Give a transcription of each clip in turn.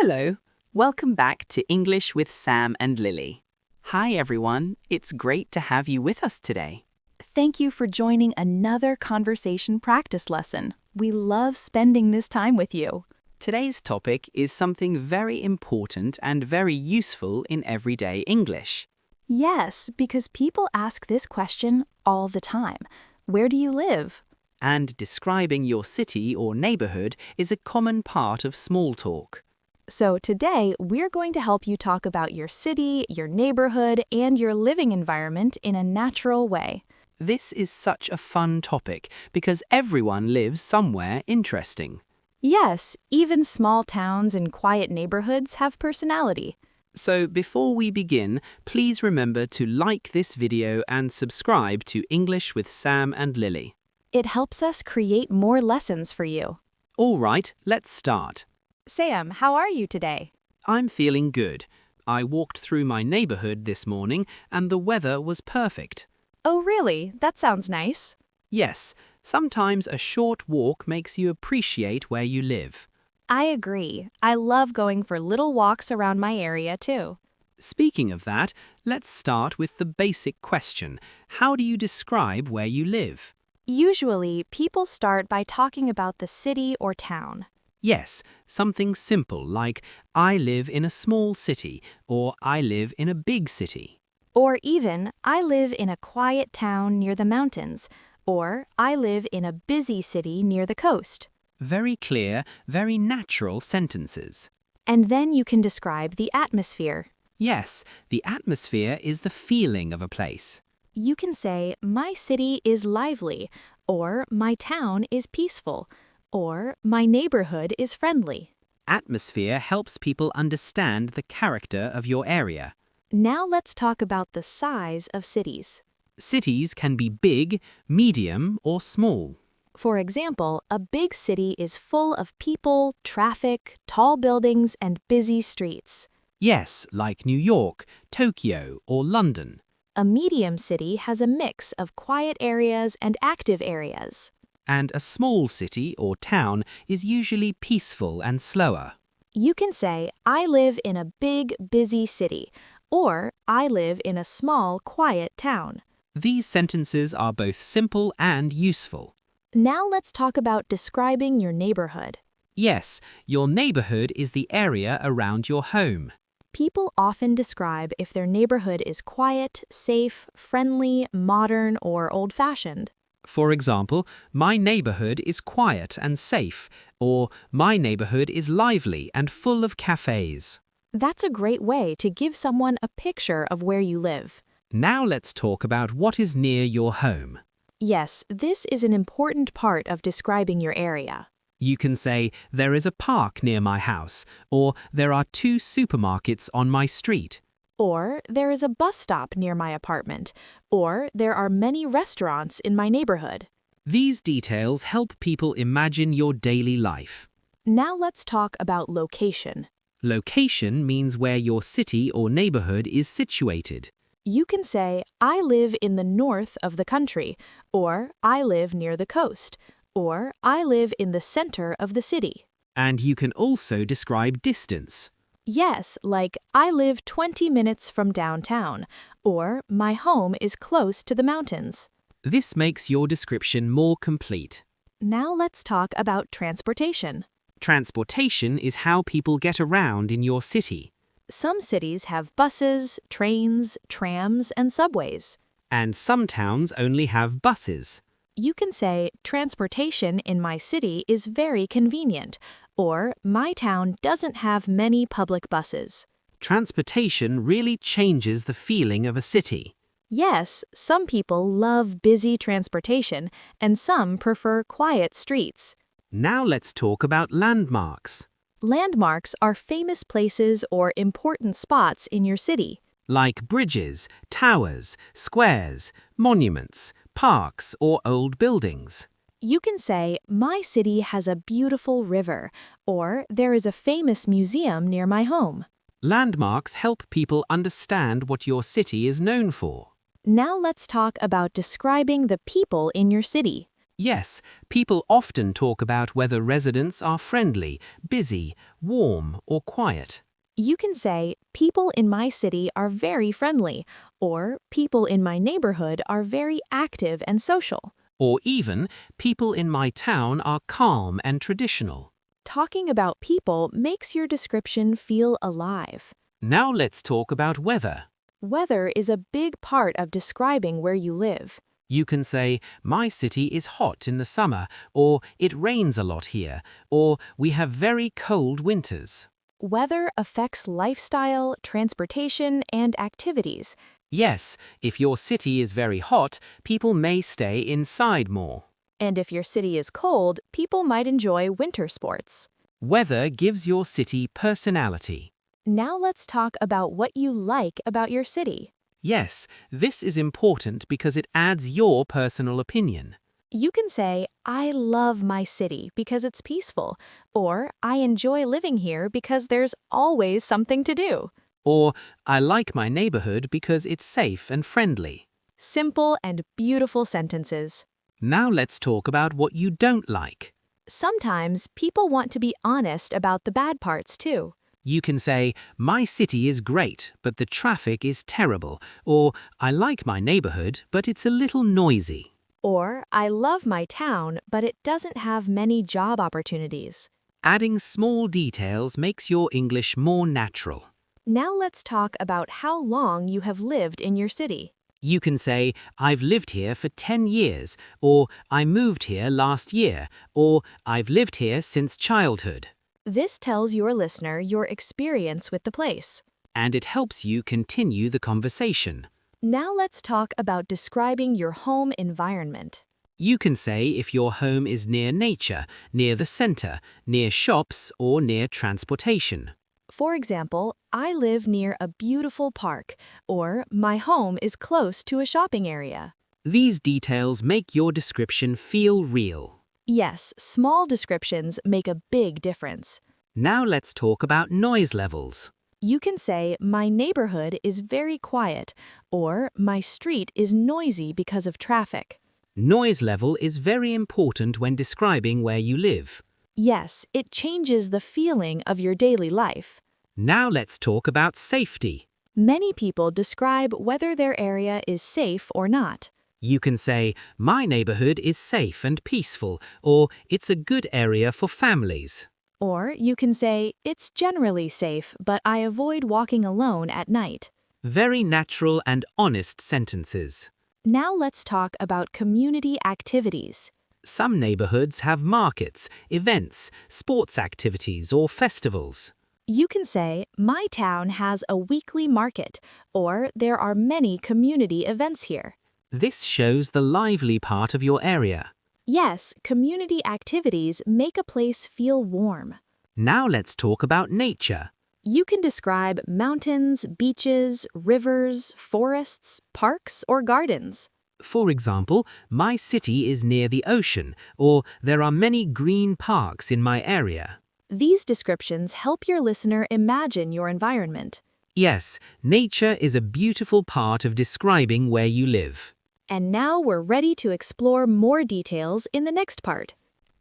Hello, welcome back to English with Sam and Lily. Hi everyone, it's great to have you with us today. Thank you for joining another conversation practice lesson. We love spending this time with you. Today's topic is something very important and very useful in everyday English. Yes, because people ask this question all the time. Where do you live? And describing your city or neighborhood is a common part of small talk. So today, we're going to help you talk about your city, your neighborhood, and your living environment in a natural way. This is such a fun topic because everyone lives somewhere interesting. Yes, even small towns and quiet neighborhoods have personality. So before we begin, please remember to like this video and subscribe to English with Sam and Lily. It helps us create more lessons for you. All right, let's start. Sam, how are you today? I'm feeling good. I walked through my neighborhood this morning and the weather was perfect. Oh, really? That sounds nice. Yes, sometimes a short walk makes you appreciate where you live. I agree. I love going for little walks around my area, too. Speaking of that, let's start with the basic question. How do you describe where you live? Usually, people start by talking about the city or town. Yes, something simple like, I live in a small city, or I live in a big city. Or even, I live in a quiet town near the mountains, or I live in a busy city near the coast. Very clear, very natural sentences. And then you can describe the atmosphere. Yes, the atmosphere is the feeling of a place. You can say, my city is lively, or my town is peaceful, or my neighborhood is friendly. Atmosphere helps people understand the character of your area. Now let's talk about the size of cities. Cities can be big, medium, or small. For example, a big city is full of people, traffic, tall buildings, and busy streets. Yes, like New York, Tokyo, or London. A medium city has a mix of quiet areas and active areas. And a small city or town is usually peaceful and slower. You can say, I live in a big, busy city, or I live in a small, quiet town. These sentences are both simple and useful. Now let's talk about describing your neighborhood. Yes, your neighborhood is the area around your home. People often describe if their neighborhood is quiet, safe, friendly, modern, or old-fashioned. For example, my neighborhood is quiet and safe, or my neighborhood is lively and full of cafes. That's a great way to give someone a picture of where you live. Now let's talk about what is near your home. Yes, this is an important part of describing your area. You can say, there is a park near my house, or there are 2 supermarkets on my street. Or, there is a bus stop near my apartment. Or, there are many restaurants in my neighborhood. These details help people imagine your daily life. Now let's talk about location. Location means where your city or neighborhood is situated. You can say, I live in the north of the country, or I live near the coast, or I live in the center of the city. And you can also describe distance. Yes, like I live 20 minutes from downtown, or my home is close to the mountains. This makes your description more complete. Now let's talk about transportation. Transportation is how people get around in your city. Some cities have buses, trains, trams, and subways. And some towns only have buses. You can say, transportation in my city is very convenient, or my town doesn't have many public buses. Transportation really changes the feeling of a city. Yes, some people love busy transportation, and some prefer quiet streets. Now let's talk about landmarks. Landmarks are famous places or important spots in your city. Like bridges, towers, squares, monuments, parks, or old buildings. You can say, my city has a beautiful river, or there is a famous museum near my home. Landmarks help people understand what your city is known for. Now let's talk about describing the people in your city. Yes, people often talk about whether residents are friendly, busy, warm, or quiet. You can say, people in my city are very friendly, or people in my neighborhood are very active and social. Or even, people in my town are calm and traditional. Talking about people makes your description feel alive. Now let's talk about weather. Weather is a big part of describing where you live. You can say, my city is hot in the summer, or it rains a lot here, or we have very cold winters. Weather affects lifestyle, transportation, and activities. Yes, if your city is very hot, people may stay inside more. And if your city is cold, people might enjoy winter sports. Weather gives your city personality. Now let's talk about what you like about your city. Yes, this is important because it adds your personal opinion. You can say, I love my city because it's peaceful, or I enjoy living here because there's always something to do. Or, I like my neighborhood because it's safe and friendly. Simple and beautiful sentences. Now let's talk about what you don't like. Sometimes people want to be honest about the bad parts too. You can say, my city is great, but the traffic is terrible. Or, I like my neighborhood, but it's a little noisy. Or, I love my town, but it doesn't have many job opportunities. Adding small details makes your English more natural. Now let's talk about how long you have lived in your city. You can say, I've lived here for 10 years, or I moved here last year, or I've lived here since childhood. This tells your listener your experience with the place. And it helps you continue the conversation. Now let's talk about describing your home environment. You can say if your home is near nature, near the center, near shops, or near transportation. For example, I live near a beautiful park, or my home is close to a shopping area. These details make your description feel real. Yes, small descriptions make a big difference. Now let's talk about noise levels. You can say, my neighborhood is very quiet, or my street is noisy because of traffic. Noise level is very important when describing where you live. Yes, it changes the feeling of your daily life. Now let's talk about safety. Many people describe whether their area is safe or not. You can say, my neighborhood is safe and peaceful, or it's a good area for families. Or you can say, it's generally safe, but I avoid walking alone at night. Very natural and honest sentences. Now let's talk about community activities. Some neighborhoods have markets, events, sports activities, or festivals. You can say, my town has a weekly market, or there are many community events here. This shows the lively part of your area. Yes, community activities make a place feel warm. Now let's talk about nature. You can describe mountains, beaches, rivers, forests, parks, or gardens. For example, my city is near the ocean, or there are many green parks in my area. These descriptions help your listener imagine your environment. Yes, nature is a beautiful part of describing where you live. And now we're ready to explore more details in the next part.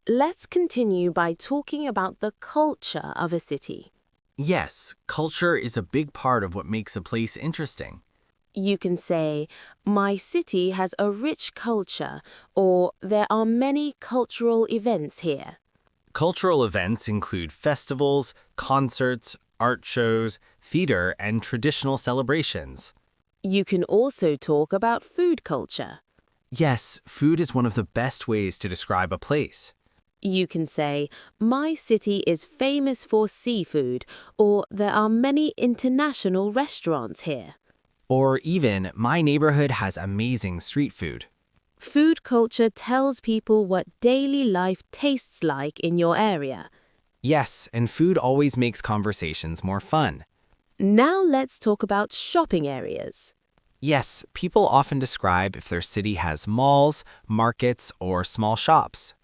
Let's continue by talking about the culture of a city. Yes, culture is a big part of what makes a place interesting. You can say, my city has a rich culture, or there are many cultural events here. Cultural events include festivals, concerts, art shows, theater, and traditional celebrations. You can also talk about food culture. Yes, food is one of the best ways to describe a place. You can say, my city is famous for seafood, or there are many international restaurants here. Or even, my neighborhood has amazing street food. Food culture tells people what daily life tastes like in your area. Yes, and food always makes conversations more fun. Now let's talk about shopping areas. Yes, people often describe if their city has malls, markets, or small shops.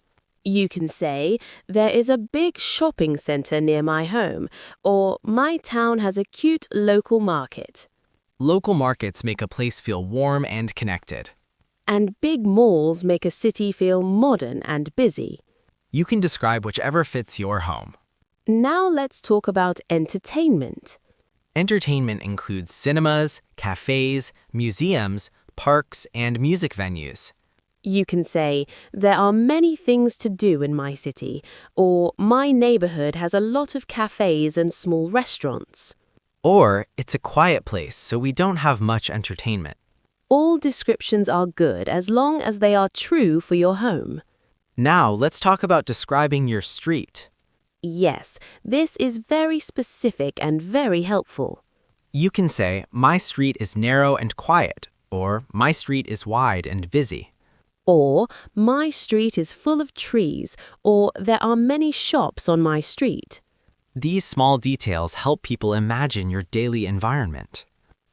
You can say, there is a big shopping center near my home, or my town has a cute local market. Local markets make a place feel warm and connected. And big malls make a city feel modern and busy. You can describe whichever fits your home. Now let's talk about entertainment. Entertainment includes cinemas, cafes, museums, parks, and music venues. You can say, there are many things to do in my city, or my neighborhood has a lot of cafes and small restaurants. Or, it's a quiet place, so we don't have much entertainment. All descriptions are good as long as they are true for your home. Now, let's talk about describing your street. Yes, this is very specific and very helpful. You can say, my street is narrow and quiet, or my street is wide and busy. Or, my street is full of trees, or there are many shops on my street. These small details help people imagine your daily environment.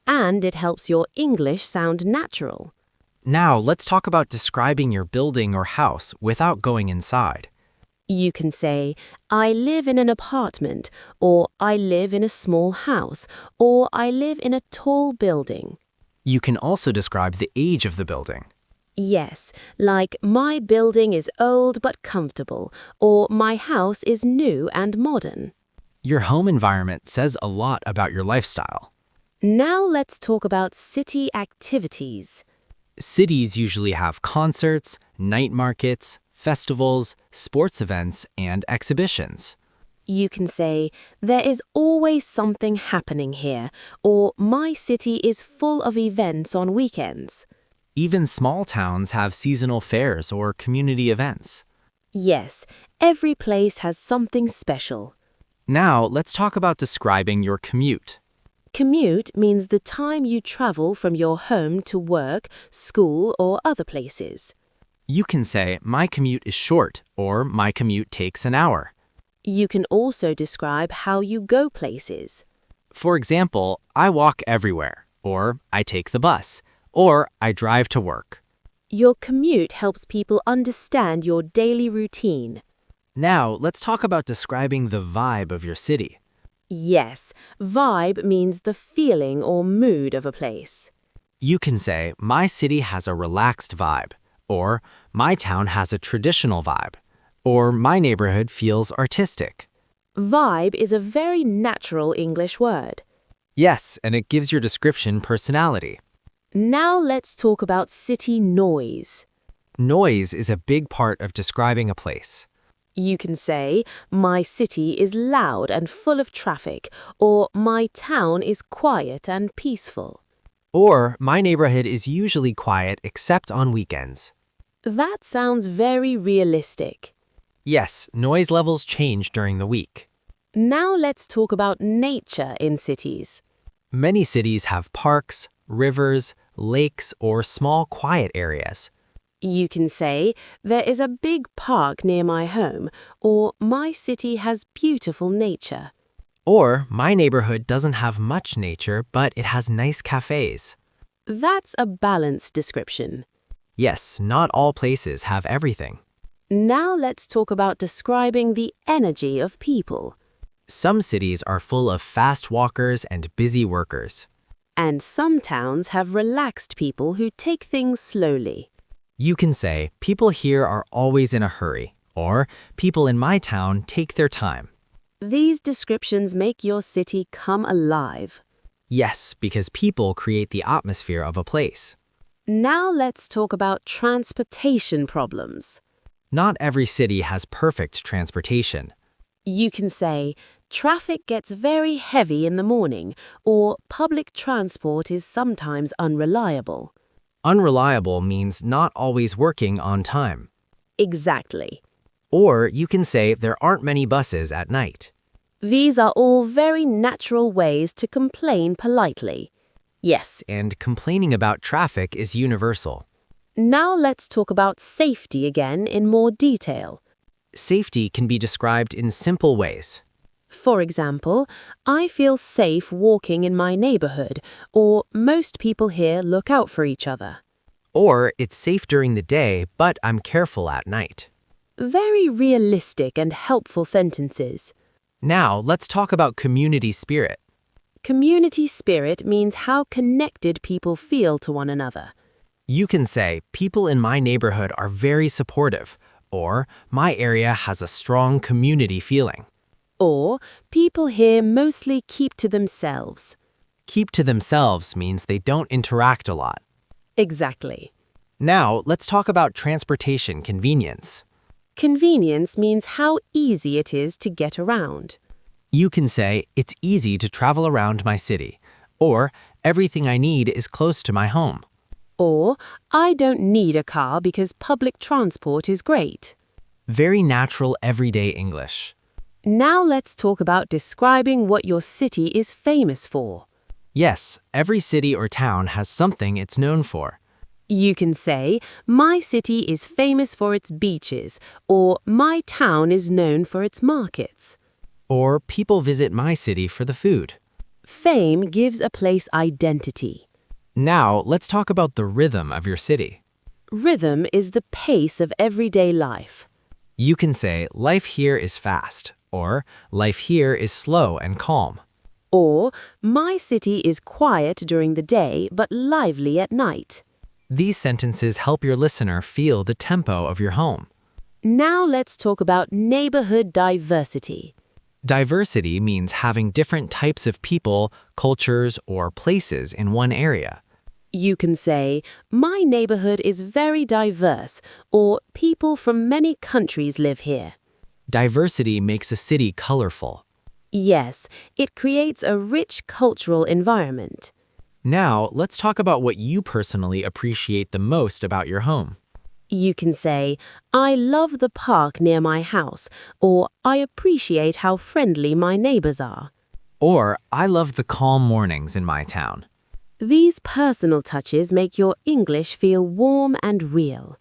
And it helps your English sound natural. Now, let's talk about describing your building or house without going inside. You can say, I live in an apartment, or I live in a small house, or I live in a tall building. You can also describe the age of the building. Yes, like my building is old but comfortable, or my house is new and modern. Your home environment says a lot about your lifestyle. Now let's talk about city activities. Cities usually have concerts, night markets, festivals, sports events, and exhibitions. You can say, there is always something happening here, or my city is full of events on weekends. Even small towns have seasonal fairs or community events. Yes, every place has something special. Now, let's talk about describing your commute. Commute means the time you travel from your home to work, school, or other places. You can say, my commute is short, or my commute takes an hour. You can also describe how you go places. For example, I walk everywhere, or I take the bus, or I drive to work. Your commute helps people understand your daily routine. Now, let's talk about describing the vibe of your city. Yes, vibe means the feeling or mood of a place. You can say, my city has a relaxed vibe, or my town has a traditional vibe, or my neighborhood feels artistic. Vibe is a very natural English word. Yes, and it gives your description personality. Now let's talk about city noise. Noise is a big part of describing a place. You can say, my city is loud and full of traffic, or my town is quiet and peaceful. Or, my neighborhood is usually quiet except on weekends. That sounds very realistic. Yes, noise levels change during the week. Now let's talk about nature in cities. Many cities have parks, rivers, lakes, or small quiet areas. You can say, there is a big park near my home, or my city has beautiful nature. Or, my neighborhood doesn't have much nature, but it has nice cafes. That's a balanced description. Yes, not all places have everything. Now let's talk about describing the energy of people. Some cities are full of fast walkers and busy workers. And some towns have relaxed people who take things slowly. You can say, people here are always in a hurry, or people in my town take their time. These descriptions make your city come alive. Yes, because people create the atmosphere of a place. Now let's talk about transportation problems. Not every city has perfect transportation. You can say, traffic gets very heavy in the morning, or public transport is sometimes unreliable. Unreliable means not always working on time. Exactly. Or you can say there aren't many buses at night. These are all very natural ways to complain politely. Yes, and complaining about traffic is universal. Now let's talk about safety again in more detail. Safety can be described in simple ways. For example, I feel safe walking in my neighborhood, or most people here look out for each other. Or it's safe during the day, but I'm careful at night. Very realistic and helpful sentences. Now, let's talk about community spirit. Community spirit means how connected people feel to one another. You can say, people in my neighborhood are very supportive, or my area has a strong community feeling. Or, people here mostly keep to themselves. Keep to themselves means they don't interact a lot. Exactly. Now, let's talk about transportation convenience. Convenience means how easy it is to get around. You can say, it's easy to travel around my city, or everything I need is close to my home. Or, I don't need a car because public transport is great. Very natural everyday English. Now let's talk about describing what your city is famous for. Yes, every city or town has something it's known for. You can say, my city is famous for its beaches, or my town is known for its markets. Or people visit my city for the food. Fame gives a place identity. Now, let's talk about the rhythm of your city. Rhythm is the pace of everyday life. You can say, life here is fast, or life here is slow and calm. Or, my city is quiet during the day but lively at night. These sentences help your listener feel the tempo of your home. Now let's talk about neighborhood diversity. Diversity means having different types of people, cultures, or places in one area. You can say, my neighborhood is very diverse, or people from many countries live here. Diversity makes a city colorful. Yes, it creates a rich cultural environment. Now, let's talk about what you personally appreciate the most about your home. You can say, I love the park near my house, or I appreciate how friendly my neighbors are. Or, I love the calm mornings in my town. These personal touches make your English feel warm and real.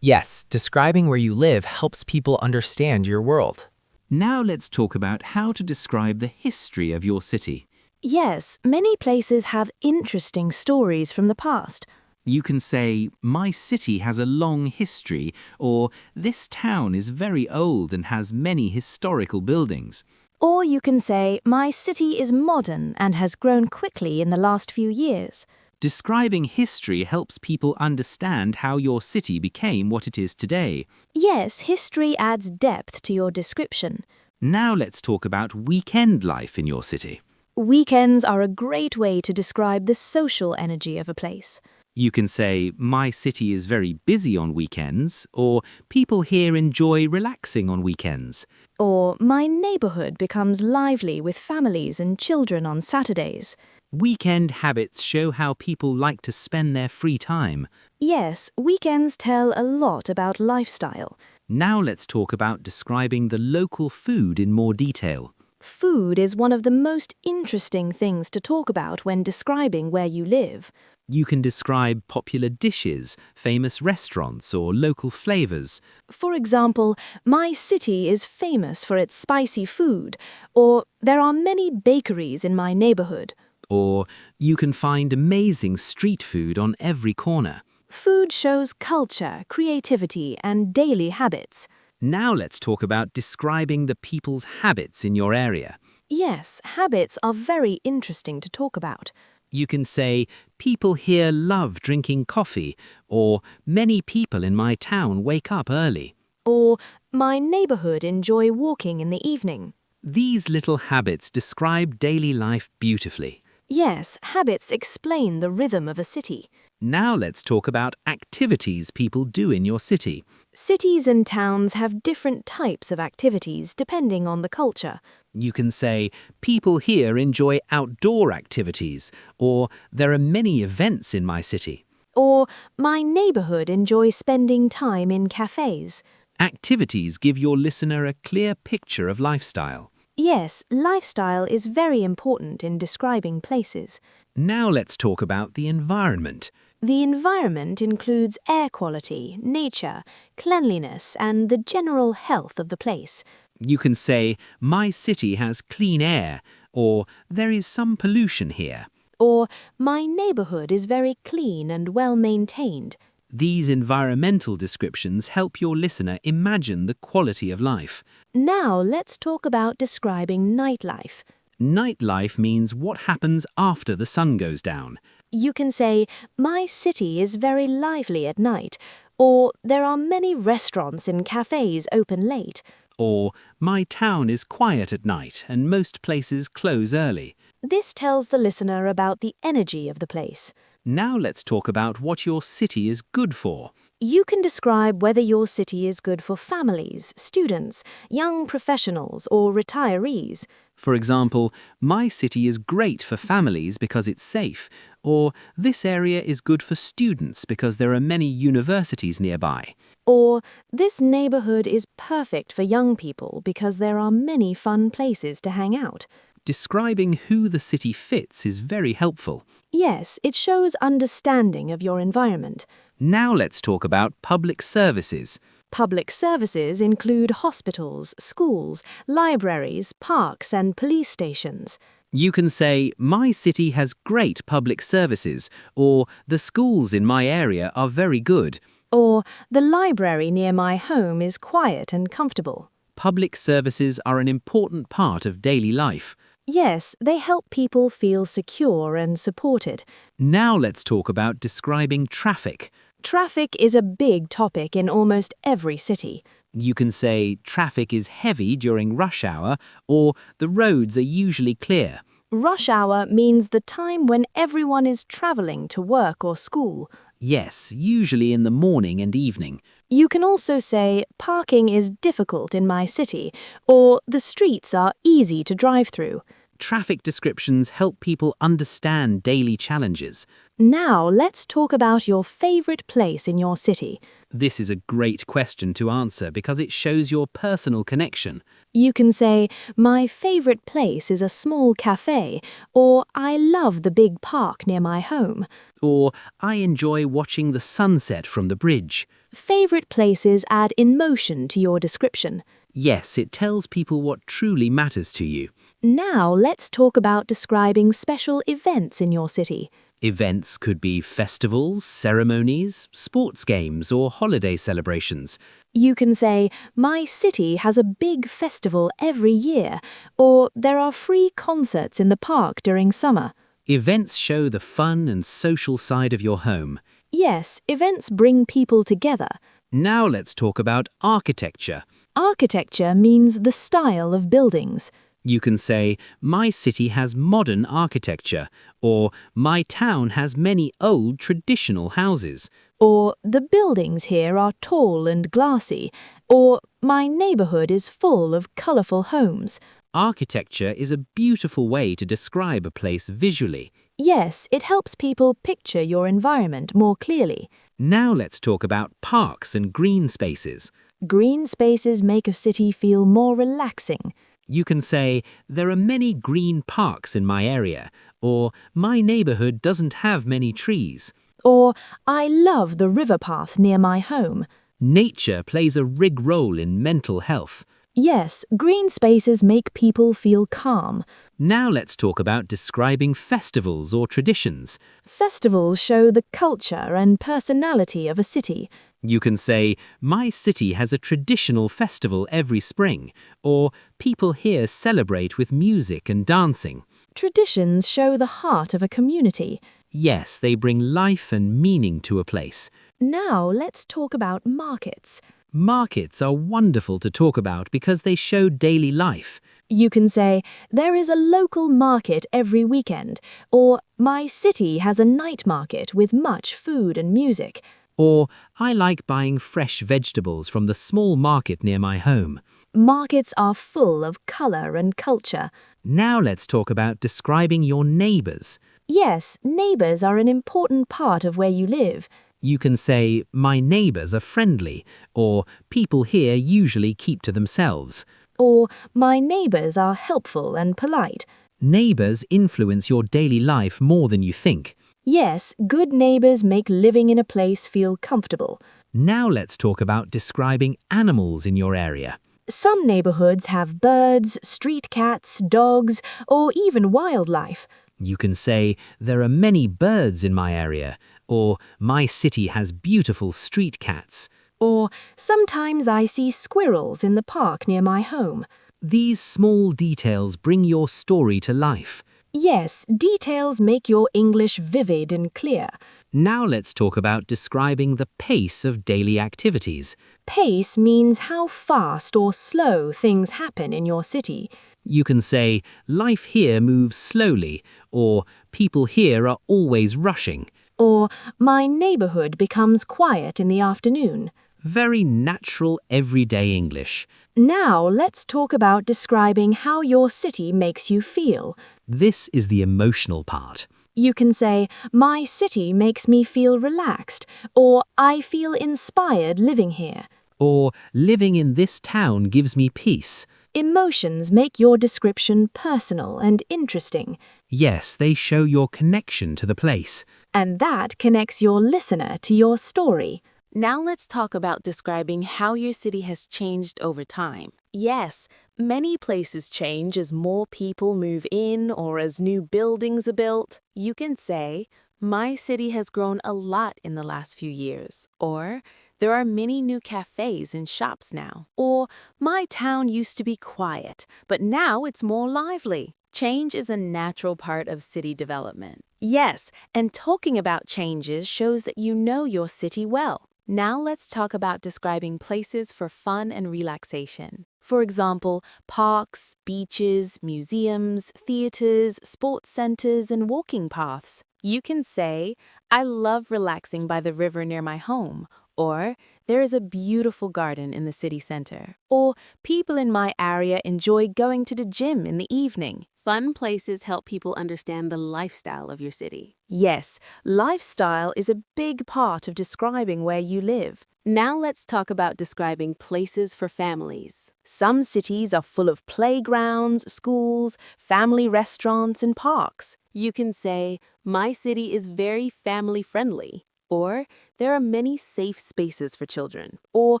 Yes, describing where you live helps people understand your world. Now let's talk about how to describe the history of your city. Yes, many places have interesting stories from the past. You can say, my city has a long history, or this town is very old and has many historical buildings. Or you can say, my city is modern and has grown quickly in the last few years. Describing history helps people understand how your city became what it is today. Yes, history adds depth to your description. Now let's talk about weekend life in your city. Weekends are a great way to describe the social energy of a place. You can say, my city is very busy on weekends, or people here enjoy relaxing on weekends. Or, my neighborhood becomes lively with families and children on Saturdays. Weekend habits show how people like to spend their free time. Yes, weekends tell a lot about lifestyle. Now let's talk about describing the local food in more detail. Food is one of the most interesting things to talk about when describing where you live. You can describe popular dishes, famous restaurants, or local flavors. For example, my city is famous for its spicy food, or there are many bakeries in my neighborhood. Or you can find amazing street food on every corner. Food shows culture, creativity, and daily habits. Now let's talk about describing the people's habits in your area. Yes, habits are very interesting to talk about. You can say, people here love drinking coffee, or many people in my town wake up early. Or, my neighborhood enjoy walking in the evening. These little habits describe daily life beautifully. Yes, habits explain the rhythm of a city. Now let's talk about activities people do in your city. Cities and towns have different types of activities depending on the culture. You can say, people here enjoy outdoor activities, or there are many events in my city. Or, my neighborhood enjoys spending time in cafes. Activities give your listener a clear picture of lifestyle. Yes, lifestyle is very important in describing places. Now let's talk about the environment. The environment includes air quality, nature, cleanliness, and the general health of the place. You can say, my city has clean air, or there is some pollution here. Or, my neighborhood is very clean and well maintained. These environmental descriptions help your listener imagine the quality of life. Now let's talk about describing nightlife. Nightlife means what happens after the sun goes down. You can say, my city is very lively at night, or there are many restaurants and cafes open late. Or, my town is quiet at night and most places close early. This tells the listener about the energy of the place. Now let's talk about what your city is good for. You can describe whether your city is good for families, students, young professionals, or retirees. For example, my city is great for families because it's safe, or this area is good for students because there are many universities nearby. Or, this neighborhood is perfect for young people because there are many fun places to hang out. Describing who the city fits is very helpful. Yes, it shows understanding of your environment. Now let's talk about public services. Public services include hospitals, schools, libraries, parks, and police stations. You can say, my city has great public services, or the schools in my area are very good. Or, the library near my home is quiet and comfortable. Public services are an important part of daily life. Yes, they help people feel secure and supported. Now let's talk about describing traffic. Traffic is a big topic in almost every city. You can say traffic is heavy during rush hour, or the roads are usually clear. Rush hour means the time when everyone is traveling to work or school. Yes, usually in the morning and evening. You can also say parking is difficult in my city, or the streets are easy to drive through. Traffic descriptions help people understand daily challenges. Now let's talk about your favorite place in your city. This is a great question to answer because it shows your personal connection. You can say, my favorite place is a small cafe, or I love the big park near my home. Or, I enjoy watching the sunset from the bridge. Favorite places add emotion to your description. Yes, it tells people what truly matters to you. Now let's talk about describing special events in your city. Events could be festivals, ceremonies, sports games, or holiday celebrations. You can say, my city has a big festival every year, or there are free concerts in the park during summer. Events show the fun and social side of your home. Yes, events bring people together. Now let's talk about architecture. Architecture means the style of buildings. You can say, my city has modern architecture, or my town has many old traditional houses. Or, the buildings here are tall and glassy. Or, my neighborhood is full of colorful homes. Architecture is a beautiful way to describe a place visually. Yes, it helps people picture your environment more clearly. Now let's talk about parks and green spaces. Green spaces make a city feel more relaxing. You can say, there are many green parks in my area, or my neighborhood doesn't have many trees. Or, I love the river path near my home. Nature plays a big role in mental health. Yes, green spaces make people feel calm. Now let's talk about describing festivals or traditions. Festivals show the culture and personality of a city. You can say, my city has a traditional festival every spring, or people here celebrate with music and dancing. Traditions show the heart of a community. Yes, they bring life and meaning to a place. Now let's talk about markets. Markets are wonderful to talk about because they show daily life. You can say, there is a local market every weekend, or my city has a night market with much food and music. Or, I like buying fresh vegetables from the small market near my home. Markets are full of color and culture. Now let's talk about describing your neighbors. Yes, neighbors are an important part of where you live. You can say, my neighbors are friendly, or people here usually keep to themselves. Or, my neighbors are helpful and polite. Neighbors influence your daily life more than you think. Yes, good neighbors make living in a place feel comfortable. Now let's talk about describing animals in your area. Some neighborhoods have birds, street cats, dogs, or even wildlife. You can say, there are many birds in my area, or my city has beautiful street cats. Or, sometimes I see squirrels in the park near my home. These small details bring your story to life. Yes, details make your English vivid and clear. Now let's talk about describing the pace of daily activities. Pace means how fast or slow things happen in your city. You can say, life here moves slowly, or people here are always rushing. Or, my neighborhood becomes quiet in the afternoon. Very natural everyday English. Now let's talk about describing how your city makes you feel. This is the emotional part. You can say, my city makes me feel relaxed, or I feel inspired living here. Or, living in this town gives me peace. Emotions make your description personal and interesting, Yes, they show your connection to the place. and that connects your listener to your story. Now let's talk about describing how your city has changed over time. Yes, many places change as more people move in or as new buildings are built. You can say, my city has grown a lot in the last few years, or there are many new cafes and shops now, or my town used to be quiet, but now it's more lively. Change is a natural part of city development. Yes, and talking about changes shows that you know your city well. Now let's talk about describing places for fun and relaxation. For example, parks, beaches, museums, theaters, sports centers, and walking paths. You can say, I love relaxing by the river near my home, or there is a beautiful garden in the city center, or people in my area enjoy going to the gym in the evening. Fun places help people understand the lifestyle of your city. Yes, lifestyle is a big part of describing where you live. Now let's talk about describing places for families. Some cities are full of playgrounds, schools, family restaurants, and parks. You can say, my city is very family-friendly, or there are many safe spaces for children, or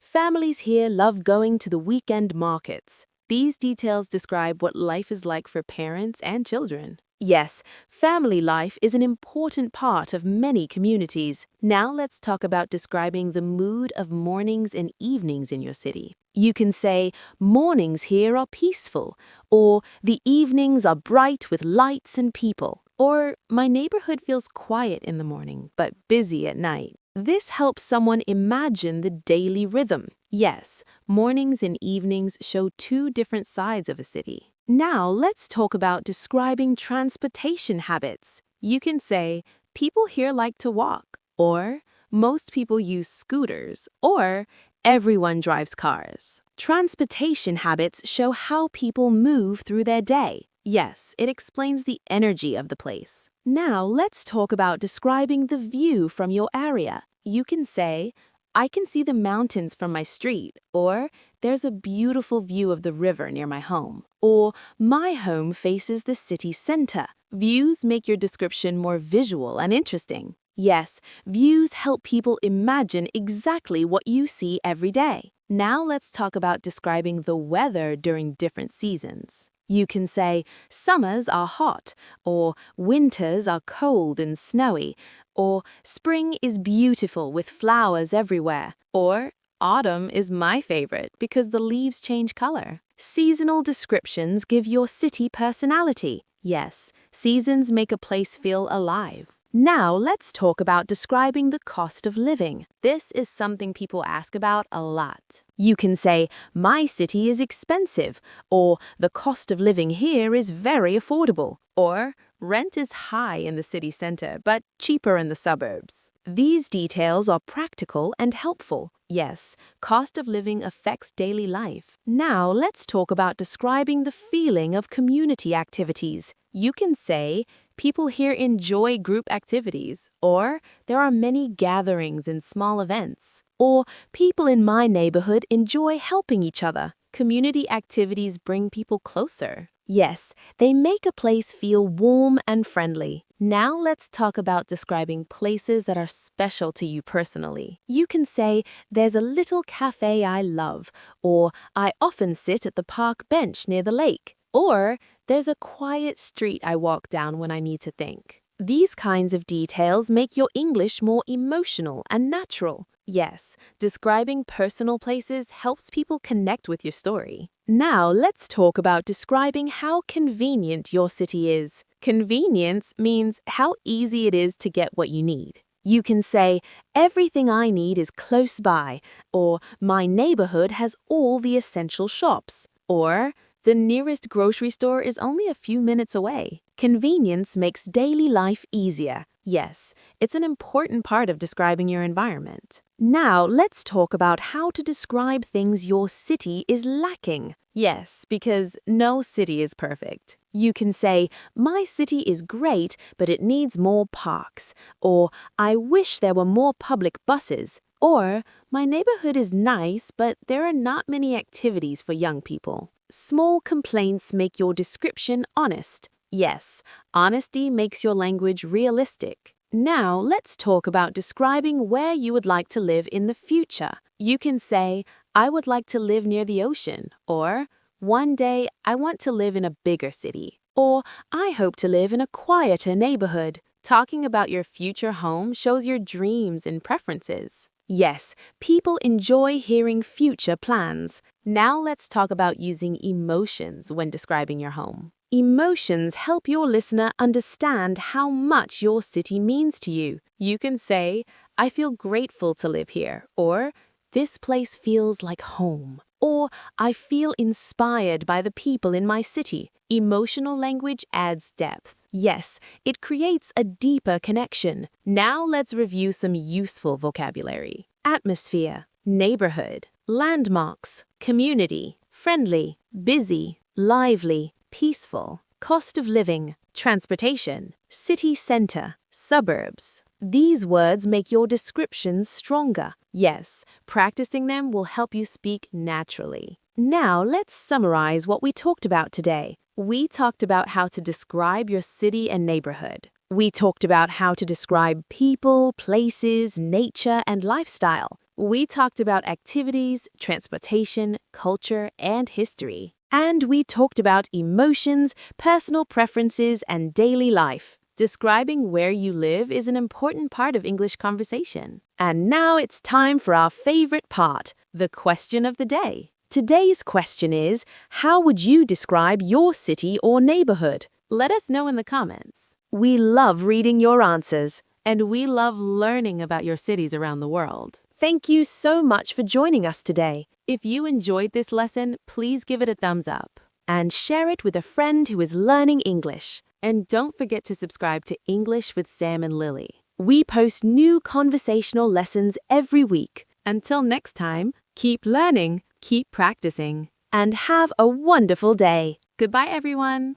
families here love going to the weekend markets. These details describe what life is like for parents and children. Yes, family life is an important part of many communities. Now let's talk about describing the mood of mornings and evenings in your city. You can say, mornings here are peaceful, or the evenings are bright with lights and people, or my neighborhood feels quiet in the morning but busy at night. This helps someone imagine the daily rhythm. Yes, mornings and evenings show two different sides of a city. Now let's talk about describing transportation habits. You can say, people here like to walk, or most people use scooters, or everyone drives cars. Transportation habits show how people move through their day. Yes, it explains the energy of the place. Now let's talk about describing the view from your area. You can say, I can see the mountains from my street, or there's a beautiful view of the river near my home, or my home faces the city center. Views make your description more visual and interesting. Yes, views help people imagine exactly what you see every day. Now let's talk about describing the weather during different seasons. You can say, summers are hot, or winters are cold and snowy, or spring is beautiful with flowers everywhere, or autumn is my favorite because the leaves change color. Seasonal descriptions give your city personality. Yes, seasons make a place feel alive. Now let's talk about describing the cost of living. This is something people ask about a lot. You can say, my city is expensive, or the cost of living here is very affordable, or rent is high in the city center but cheaper in the suburbs. These details are practical and helpful. Yes, cost of living affects daily life. Now let's talk about describing the feeling of community activities. You can say, people here enjoy group activities, or there are many gatherings and small events, or people in my neighborhood enjoy helping each other. Community activities bring people closer. Yes, they make a place feel warm and friendly. Now let's talk about describing places that are special to you personally. You can say, there's a little cafe I love, or I often sit at the park bench near the lake, or there's a quiet street I walk down when I need to think. These kinds of details make your English more emotional and natural. Yes, describing personal places helps people connect with your story. Now let's talk about describing how convenient your city is. Convenience means how easy it is to get what you need. You can say, everything I need is close by, or my neighborhood has all the essential shops, or the nearest grocery store is only a few minutes away. Convenience makes daily life easier. Yes, it's an important part of describing your environment. Now, let's talk about how to describe things your city is lacking. Yes, because no city is perfect. You can say, my city is great, but it needs more parks. Or, I wish there were more public buses. Or, my neighborhood is nice, but there are not many activities for young people. Small complaints make your description honest. Yes, honesty makes your language realistic. Now, let's talk about describing where you would like to live in the future. You can say, I would like to live near the ocean, or one day I want to live in a bigger city, or I hope to live in a quieter neighborhood. Talking about your future home shows your dreams and preferences. Yes, people enjoy hearing future plans. Now let's talk about using emotions when describing your home. Emotions help your listener understand how much your city means to you. You can say, I feel grateful to live here, or this place feels like home, or I feel inspired by the people in my city. Emotional language adds depth. Yes, it creates a deeper connection. Now let's review some useful vocabulary. Atmosphere, neighborhood, landmarks, community, friendly, busy, lively, peaceful, cost of living, transportation, city center, suburbs. These words make your descriptions stronger. Yes, practicing them will help you speak naturally. Now let's summarize what we talked about today. We talked about how to describe your city and neighborhood. We talked about how to describe people, places, nature, and lifestyle. We talked about activities, transportation, culture, and history. And we talked about emotions, personal preferences, and daily life. Describing where you live is an important part of English conversation. And now it's time for our favorite part, the question of the day. Today's question is, how would you describe your city or neighborhood? Let us know in the comments. We love reading your answers. And we love learning about your cities around the world. Thank you so much for joining us today. If you enjoyed this lesson, please give it a thumbs up. And share it with a friend who is learning English. And don't forget to subscribe to English with Sam and Lily. We post new conversational lessons every week. Until next time, keep learning, keep practicing, and have a wonderful day. Goodbye, everyone.